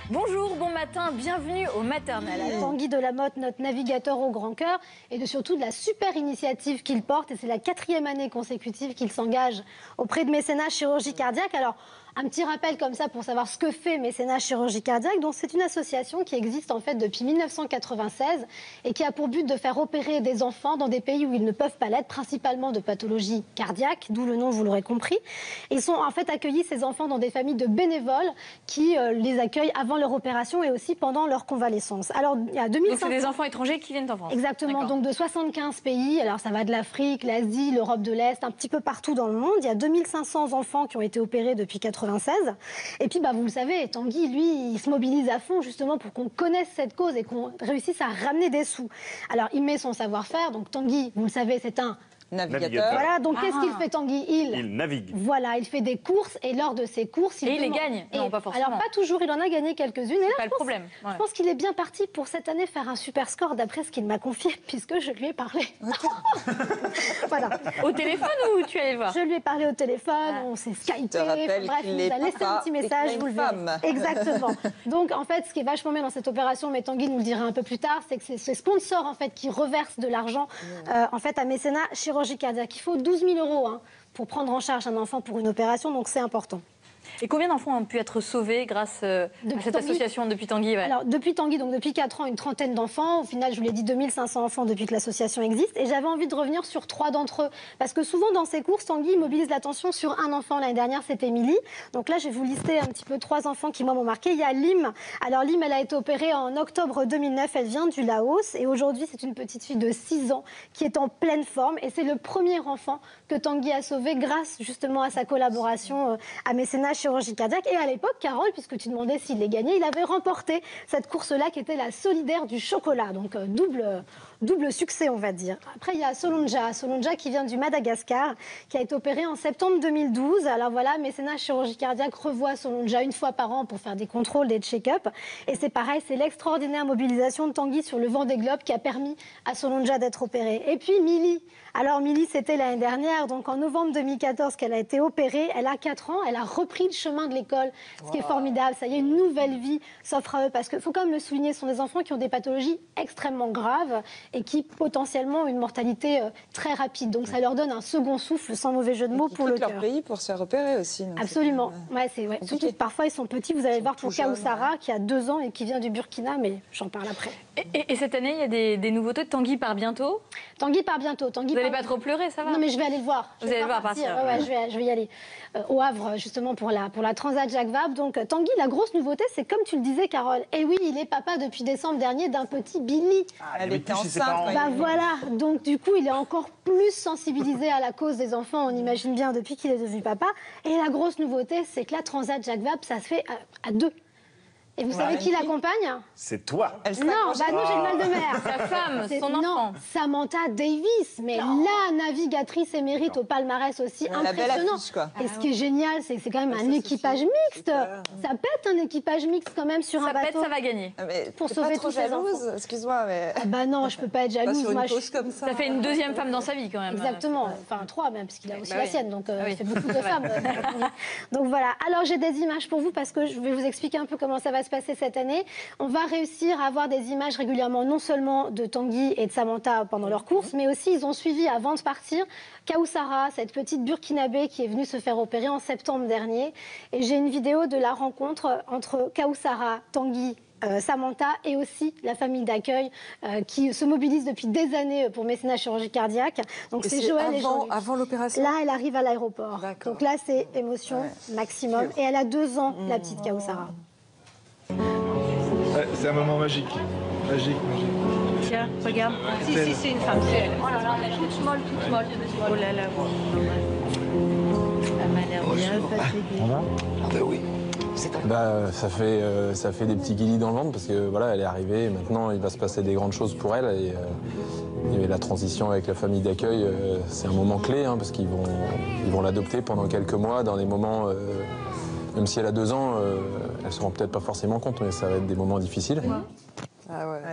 Bonjour, bon matin, bienvenue au maternel. Tanguy Delamotte, notre navigateur au grand cœur, et surtout de la super initiative qu'il porte. Et c'est la 4e année consécutive qu'il s'engage auprès de Mécénat Chirurgie Cardiaque. Alors, un petit rappel comme ça pour savoir ce que fait Mécénat Chirurgie Cardiaque. Donc, c'est une association qui existe en fait depuis 1996 et qui a pour but de faire opérer des enfants dans des pays où ils ne peuvent pas l'être, principalement de pathologies cardiaques, d'où le nom, vous l'aurez compris. Ils sont en fait accueillis, ces enfants, dans des familles de bénévoles qui les accueillent avant leur opération et aussi pendant leur convalescence. Alors, il y a 2500... Donc, c'est des enfants étrangers qui viennent en France. Exactement, donc de 75 pays. Alors, ça va de l'Afrique, l'Asie, l'Europe de l'Est, un petit peu partout dans le monde. Il y a 2500 enfants qui ont été opérés depuis 1996. Et puis, vous le savez, Tanguy, lui, il se mobilise à fond justement pour qu'on connaisse cette cause et qu'on réussisse à ramener des sous. Alors, il met son savoir-faire. Donc, Tanguy, vous le savez, c'est un navigateur. Voilà, donc qu'est-ce qu'il fait, Tanguy? Il navigue. Voilà, il fait des courses et lors de ces courses... il les gagne? Non, pas forcément. Alors, pas toujours, il en a gagné quelques-unes. Et là, pas le problème. Ouais. Je pense qu'il est bien parti pour cette année faire un super score d'après ce qu'il m'a confié, puisque je lui ai parlé. Voilà. Au téléphone ou tu allais le voir? Je lui ai parlé au téléphone, on s'est skypé, bref, il nous a laissé un petit message, vous le verrez. Exactement. Donc, en fait, ce qui est vachement bien dans cette opération, mais Tanguy nous le dira un peu plus tard, c'est que c'est ce sponsor, en fait, qui reverse de l'argent, en fait, à Mécénat Chirurgie Cardiaque. Il faut 12 000 € pour prendre en charge un enfant pour une opération, donc c'est important. Et combien d'enfants ont pu être sauvés grâce à cette association depuis Tanguy? Alors, depuis Tanguy, donc depuis 4 ans, une trentaine d'enfants. Au final, je vous l'ai dit, 2500 enfants depuis que l'association existe. Et j'avais envie de revenir sur 3 d'entre eux. Parce que souvent, dans ces courses, Tanguy mobilise l'attention sur un enfant. L'année dernière, c'était Émilie. Donc là, je vais vous lister un petit peu 3 enfants qui, moi, m'ont marqué. Il y a Lim. Alors, Lim, elle a été opérée en octobre 2009. Elle vient du Laos. Et aujourd'hui, c'est une petite fille de 6 ans qui est en pleine forme. Et c'est le premier enfant que Tanguy a sauvé grâce, justement, à sa collaboration à Mécénat Chirurgie Cardiaque. Et à l'époque, Carole, puisque tu demandais s'il les gagnait, il avait remporté cette course-là qui était la solidaire du chocolat. Donc double succès, on va dire. Après, il y a Solonja qui vient du Madagascar, qui a été opérée en septembre 2012. Alors voilà, Mécénat Chirurgie Cardiaque revoit Solonja une fois par an pour faire des contrôles, des check-up. Et c'est pareil, c'est l'extraordinaire mobilisation de Tanguy sur le Vendée Globe qui a permis à Solonja d'être opérée. Et puis Milly. Alors Milly, c'était l'année dernière, donc en novembre 2014 qu'elle a été opérée. Elle a 4 ans, elle a repris le chemin de l'école, ce qui est formidable. Ça y est, une nouvelle vie s'offre à eux, parce qu'il faut quand même le souligner, ce sont des enfants qui ont des pathologies extrêmement graves et qui potentiellement ont une mortalité très rapide. Donc ça leur donne un second souffle, sans mauvais jeu de mots, pour le cœur. Leur pays pour se faire repérer aussi. Absolument. Surtout que parfois ils sont petits. Vous allez voir pour Kawsara qui a 2 ans et qui vient du Burkina, mais j'en parle après. Et cette année, il y a des nouveautés. Tanguy part bientôt? Tanguy part bientôt. Vous n'allez pas trop pleurer, ça va? Non, mais je vais aller le voir. Vous allez le voir partir? Ouais, je vais y aller. Au Havre, justement, pour la Transat Jacques Vabre. Donc, Tanguy, la grosse nouveauté, c'est comme tu le disais, Carole. Et oui, il est papa depuis décembre dernier d'un petit Billy. Elle était enceinte. Voilà. Donc, du coup, il est encore plus sensibilisé à la cause des enfants, on imagine bien, depuis qu'il est devenu papa. Et la grosse nouveauté, c'est que la Transat Jacques Vabre, ça se fait à 2. Et vous savez qui l'accompagne? C'est toi. Non, j'ai le mal de mer. Sa femme, son enfant. Non, Samantha Davis, mais la navigatrice émérite au palmarès aussi impressionnant. Affiche, quoi. Et ce qui est génial, c'est que c'est quand même un équipage mixte. Ça pète un équipage mixte quand même sur un bateau. Ça pète, ça va gagner. Pour sauver tous ces enfants. Excuse-moi, mais... Non, je peux pas être jalouse. Moi, comme ça. Ça fait une 2e femme dans sa vie quand même. Exactement, enfin 3 même, parce qu'il a aussi la sienne, donc il fait beaucoup de femmes. Donc voilà, alors j'ai des images pour vous parce que je vais vous expliquer un peu comment ça va se passer cette année. On va réussir à avoir des images régulièrement, non seulement de Tanguy et de Samantha pendant leur course, mais aussi ils ont suivi avant de partir Kawsara, cette petite burkinabé qui est venue se faire opérer en septembre dernier. Et j'ai une vidéo de la rencontre entre Kawsara, Tanguy, Samantha et aussi la famille d'accueil qui se mobilise depuis des années pour Mécénat Chirurgie Cardiaque. Donc c'est Joël et Jean-Luc. Avant l'opération? Là, elle arrive à l'aéroport. Donc là, c'est émotion maximum. Et elle a 2 ans, la petite Kawsara. C'est un moment magique. Magique. Tiens, regarde. Si, c'est une femme, c'est elle. Oh là là, elle est toute molle, toute molle. Oh là là, bon. Elle m'a l'air bien fatiguée. Oui. Ça fait des petits guillis dans le ventre parce que voilà, elle est arrivée et maintenant il va se passer des grandes choses pour elle et la transition avec la famille d'accueil, c'est un moment clé parce qu'ils vont l'adopter pendant quelques mois dans des moments, même si elle a 2 ans, elle se rend peut-être pas forcément compte, mais ça va être des moments difficiles. Ah ouais.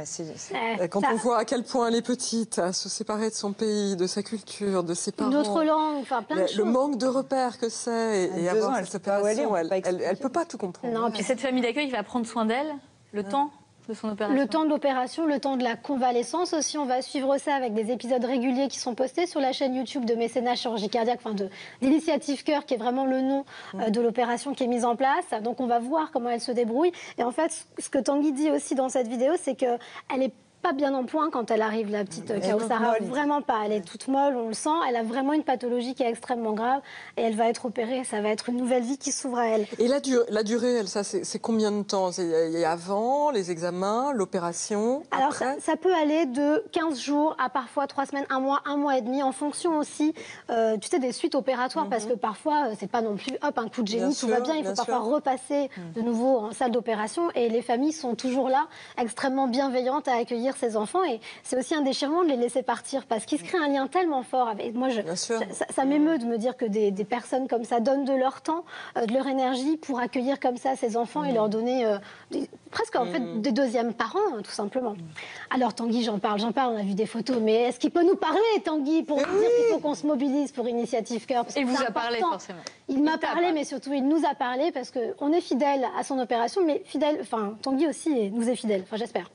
Quand on voit à quel point elle est petite, à se séparer de son pays, de sa culture, de ses parents. D'autres langues, enfin plein de choses. Le manque de repères que c'est et avoir cette opération, elle peut pas tout comprendre. Non, puis cette famille d'accueil va prendre soin d'elle le temps de son opération. Le temps de l'opération, le temps de la convalescence aussi. On va suivre ça avec des épisodes réguliers qui sont postés sur la chaîne YouTube de Mécénat Chirurgie Cardiaque, enfin d'Initiative Cœur, qui est vraiment le nom de l'opération qui est mise en place. Donc on va voir comment elle se débrouille. Et en fait, ce que Tanguy dit aussi dans cette vidéo, c'est qu'elle est pas bien en point quand elle arrive, la petite Kawsara. Vraiment pas. Elle est toute molle, on le sent. Elle a vraiment une pathologie qui est extrêmement grave et elle va être opérée. Ça va être une nouvelle vie qui s'ouvre à elle. Et la durée, elle, ça, c'est combien de temps? Il y a avant, les examens, l'opération? Alors, ça peut aller de 15 jours à parfois 3 semaines, 1 mois et demi, en fonction aussi, tu sais, des suites opératoires, parce que parfois, c'est pas non plus, hop, un coup de génie, tout va bien. Il faut parfois repasser de nouveau en salle d'opération. Et les familles sont toujours là, extrêmement bienveillantes à accueillir ses enfants, et c'est aussi un déchirement de les laisser partir parce qu'il se crée un lien tellement fort avec moi. Ça m'émeut de me dire que des personnes comme ça donnent de leur temps, de leur énergie pour accueillir comme ça ces enfants et leur donner presque en fait des deuxièmes parents, tout simplement. Alors Tanguy, j'en parle, on a vu des photos, mais est-ce qu'il peut nous parler, Tanguy, pour nous dire qu'il faut qu'on se mobilise pour Initiative Cœur? Il vous a parlé forcément. Il m'a parlé, mais surtout il nous a parlé parce qu'on est fidèle à son opération, mais fidèle, enfin Tanguy aussi nous est fidèle, enfin j'espère.